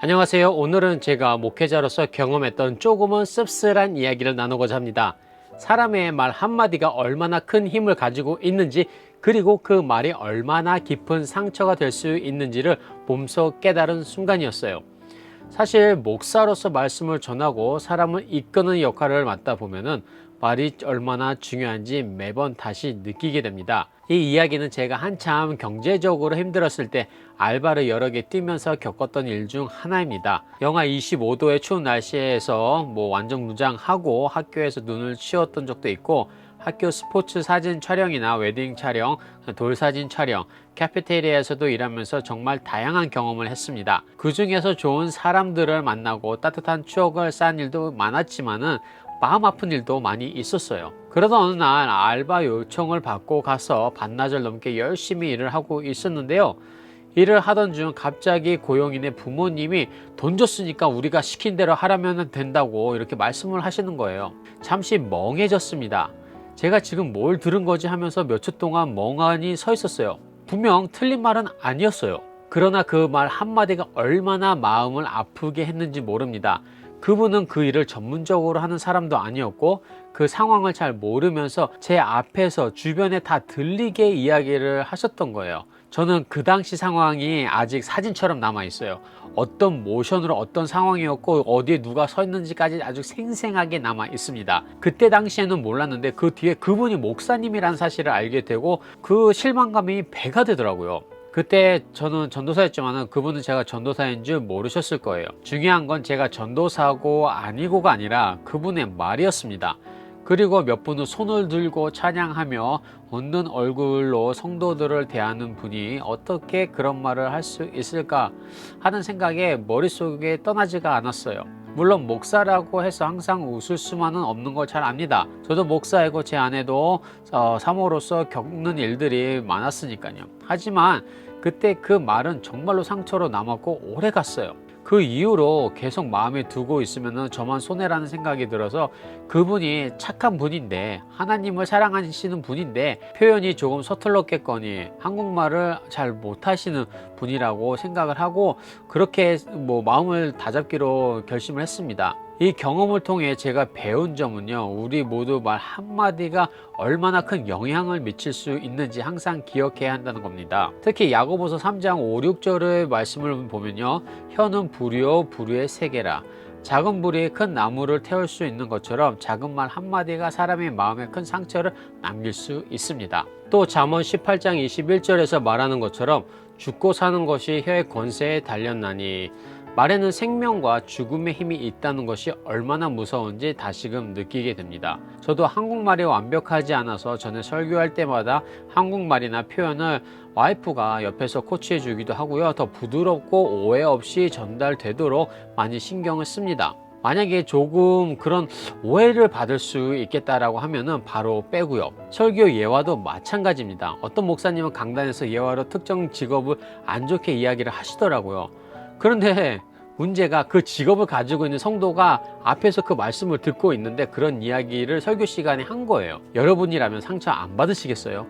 안녕하세요. 오늘은 제가 목회자로서 경험했던 조금은 씁쓸한 이야기를 나누고자 합니다. 사람의 말 한마디가 얼마나 큰 힘을 가지고 있는지, 그리고 그 말이 얼마나 깊은 상처가 될 수 있는지를 몸소 깨달은 순간이었어요. 사실 목사로서 말씀을 전하고 사람을 이끄는 역할을 맡다 보면은 말이 얼마나 중요한지 매번 다시 느끼게 됩니다. 이 이야기는 제가 한참 경제적으로 힘들었을 때 알바를 여러 개 뛰면서 겪었던 일 중 하나입니다. 영하 25도의 추운 날씨에서 완전 무장하고 학교에서 눈을 치웠던 적도 있고, 학교 스포츠 사진 촬영이나 웨딩 촬영, 돌 사진 촬영, 카페테리아에서도 일하면서 정말 다양한 경험을 했습니다. 그 중에서 좋은 사람들을 만나고 따뜻한 추억을 쌓은 일도 많았지만은 마음 아픈 일도 많이 있었어요. 그러던 어느 날 알바 요청을 받고 가서 반나절 넘게 열심히 일을 하고 있었는데요. 일을 하던 중 갑자기 고용인의 부모님이 돈 줬으니까 우리가 시킨 대로 하라면 된다고 이렇게 말씀을 하시는 거예요. 잠시 멍해졌습니다. 제가 지금 뭘 들은 거지 하면서 몇 초 동안 멍하니 서 있었어요. 분명 틀린 말은 아니었어요. 그러나 그 말 한마디가 얼마나 마음을 아프게 했는지 모릅니다. 그분은 그 일을 전문적으로 하는 사람도 아니었고, 그 상황을 잘 모르면서 제 앞에서 주변에 다 들리게 이야기를 하셨던 거예요. 저는 그 당시 상황이 아직 사진처럼 남아 있어요. 어떤 모션으로 어떤 상황이었고 어디에 누가 서 있는지까지 아주 생생하게 남아 있습니다. 그때 당시에는 몰랐는데 그 뒤에 그분이 목사님이라는 사실을 알게 되고 그 실망감이 배가 되더라고요. 그때 저는 전도사였지만 그분은 제가 전도사인 줄 모르셨을 거예요. 중요한 건 제가 전도사고 아니고가 아니라 그분의 말이었습니다. 그리고 몇 분 후 손을 들고 찬양하며 웃는 얼굴로 성도들을 대하는 분이 어떻게 그런 말을 할 수 있을까 하는 생각에 머릿속에 떠나지가 않았어요. 물론 목사라고 해서 항상 웃을 수만은 없는 걸 잘 압니다. 저도 목사이고 제 아내도 사모로서 겪는 일들이 많았으니까요. 하지만 그때 그 말은 정말로 상처로 남았고 오래 갔어요. 그 이후로 계속 마음에 두고 있으면 저만 손해라는 생각이 들어서, 그분이 착한 분인데 하나님을 사랑하시는 분인데 표현이 조금 서툴렀겠거니 한국말을 잘 못하시는 분이라고 생각을 하고 그렇게 마음을 다잡기로 결심을 했습니다. 이 경험을 통해 제가 배운 점은요, 우리 모두 말 한마디가 얼마나 큰 영향을 미칠 수 있는지 항상 기억해야 한다는 겁니다. 특히 야고보서 3장 5, 6절의 말씀을 보면요, 혀는 불이요 불의 세계라. 작은 불이 큰 나무를 태울 수 있는 것처럼 작은 말 한마디가 사람의 마음에 큰 상처를 남길 수 있습니다. 또 잠언 18장 21절에서 말하는 것처럼 죽고 사는 것이 혀의 권세에 달렸나니, 말에는 생명과 죽음의 힘이 있다는 것이 얼마나 무서운지 다시금 느끼게 됩니다. 저도 한국말이 완벽하지 않아서 전에 설교할 때마다 한국말이나 표현을 와이프가 옆에서 코치해 주기도 하고요. 더 부드럽고 오해 없이 전달되도록 많이 신경을 씁니다. 만약에 조금 그런 오해를 받을 수 있겠다라고 하면은 바로 빼고요. 설교 예화도 마찬가지입니다. 어떤 목사님은 강단에서 예화로 특정 직업을 안 좋게 이야기를 하시더라고요. 그런데 문제가 그 직업을 가지고 있는 성도가 앞에서 그 말씀을 듣고 있는데 그런 이야기를 설교 시간에 한 거예요. 여러분이라면 상처 안 받으시겠어요?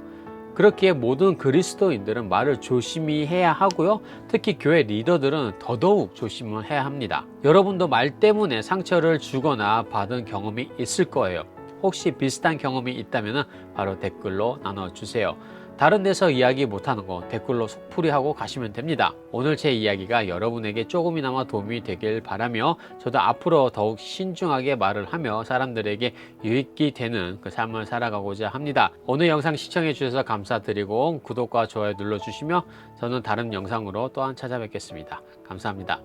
그렇기에 모든 그리스도인들은 말을 조심히 해야 하고요. 특히 교회 리더들은 더더욱 조심을 해야 합니다. 여러분도 말 때문에 상처를 주거나 받은 경험이 있을 거예요. 혹시 비슷한 경험이 있다면 바로 댓글로 나눠주세요. 다른 데서 이야기 못하는 거 댓글로 속풀이하고 가시면 됩니다. 오늘 제 이야기가 여러분에게 조금이나마 도움이 되길 바라며, 저도 앞으로 더욱 신중하게 말을 하며 사람들에게 유익이 되는 그 삶을 살아가고자 합니다. 오늘 영상 시청해 주셔서 감사드리고 구독과 좋아요 눌러주시며 저는 다른 영상으로 또한 찾아뵙겠습니다. 감사합니다.